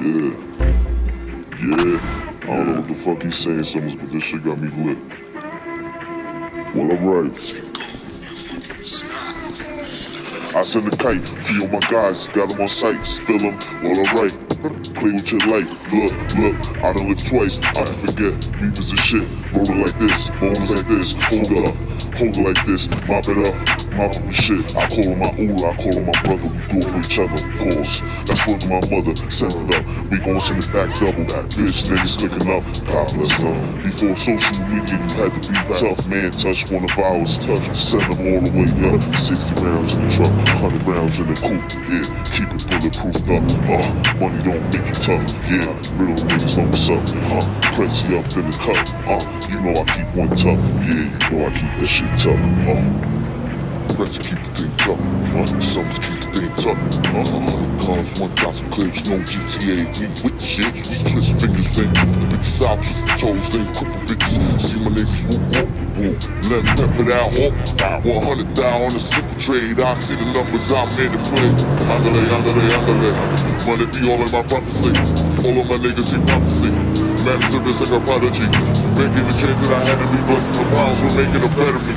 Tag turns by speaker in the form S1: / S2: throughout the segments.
S1: Yeah. Yeah. I don't know what the fuck he's saying, Summers, but this shit got me lit. Well, alright. I send a kite for you, my guys, got them on sight, spill them, well, alright. Play with your life, look, I done lived twice, I forget, me was a shit, roll it like this, bones like this, hold it like this, mop it up with shit, I call him my Ula, I call him my brother, we do it for each other, pause, that's what my mother sent it up, we gon' send it back double, bitch, niggas clicking up, God bless them, before social media you had to be tough, man, touch one of ours, send them all the way up, 60 rounds in the truck, 100 rounds in the coupe, yeah, keep it bulletproofed up, money don't make you tough, yeah, real niggas know what's up, press you up in the cup, you know I keep one tough, yeah, you know I keep that shit tough, press to keep the thing tough, Summers keep the thing tough, cars, 1,000 clips, no GTA, we with the shit, we twist fingers, then cripple bitches out, twist the toes, then cripple bitches, see my niggas whoop, let me pep it out, 100 down on the super trade, I see the numbers, I'm in the play, underlay, money be all in my prophecy, all of my niggas see prophecy, man is service like a prodigy, making the chance that I had to be busting the pounds for making a better me,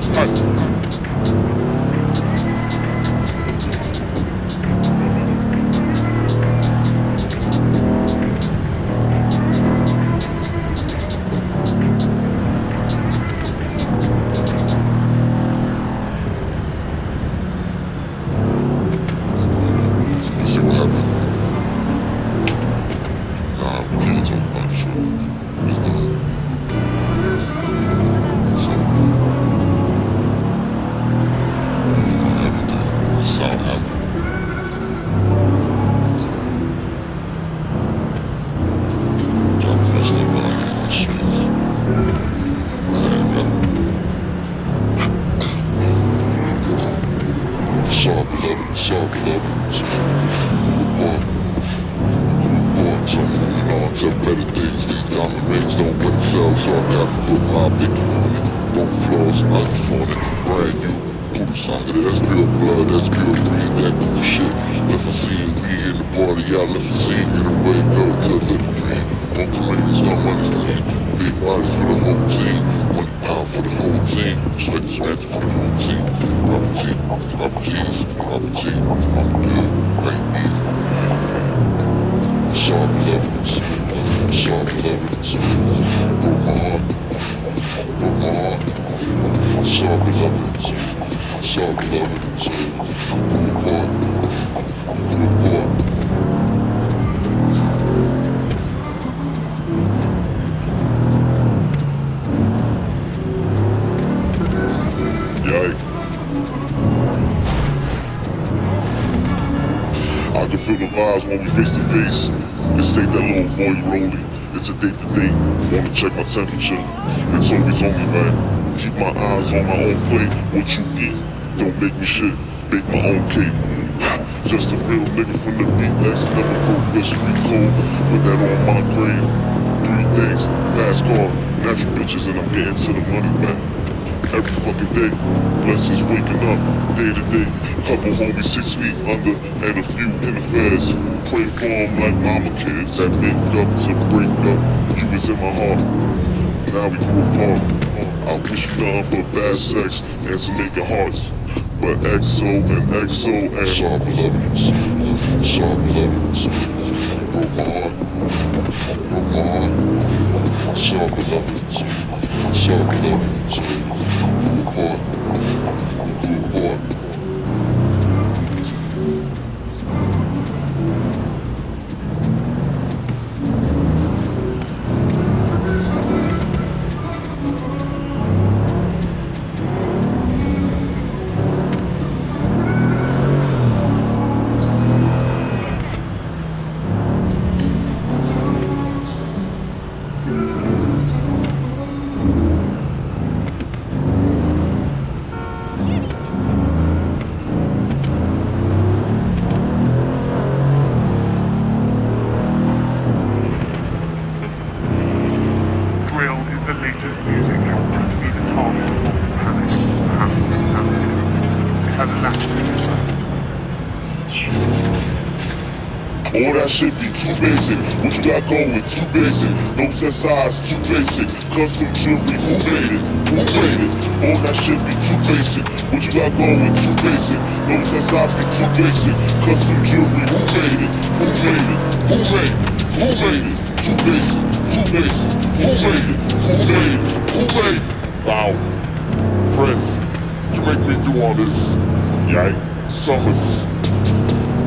S1: I can feel the vibes when we face to face. This ain't that little boy rolling. It's a date to date. Wanna check my temperature. It's always on me, man. Keep my eyes on my own plate. What you eat, don't make me shit. Bake my own cake. Just a real nigga from the beat. X never broke the street code. Put that on my grave. 3 things, fast car, natural bitches, and I'm getting to the money, man. Every fucking day, blessings waking up, day to day. Couple homies 6 feet under, and a few in the feds. Pray for them like mama kids that make up to break up. You was in my heart, now we grew apart. I wish you nothing but bad sex and some naked hearts. But XO and XO and Sharp lovers, broke my heart, Sharp lovers, report. All that shit be too basic. What you got going? Too basic. No set size, too basic. Custom jewelry, who made it? Who made it? All that shit be too basic. What you got going? Too basic. No set size be too basic. Custom jewelry, who made it? Who made it? Who made it? Who made it? Too basic. Too basic. Who made it? Who made it? Who made it? Wow. Prince, you make me do all this. Yike. Summers.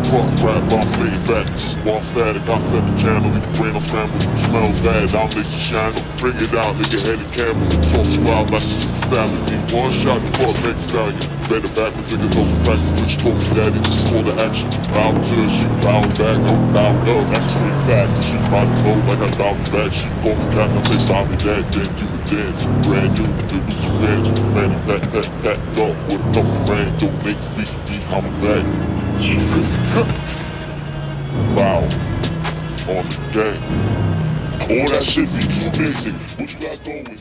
S1: Fuck rap, boss, lady fat, boss static, I set the channel, leave the brain on scramble, you smell bad, I'll make you channel, bring it out, nigga, headed cameras, talk you out like a super salad, need one shot to fuck next stallion, better backwards, nigga, no practice, which told me daddy, call the action, bow to her, she bow back, no bow up, that's straight fact, she probably know like I bow back, she go for cap, I say bow me that, then do the dance, brand new, the beach ranch, fanny pack, up with a couple grand, don't make the feet be, I'm back. Wow, on the gang. All that shit be too basic. What you got going?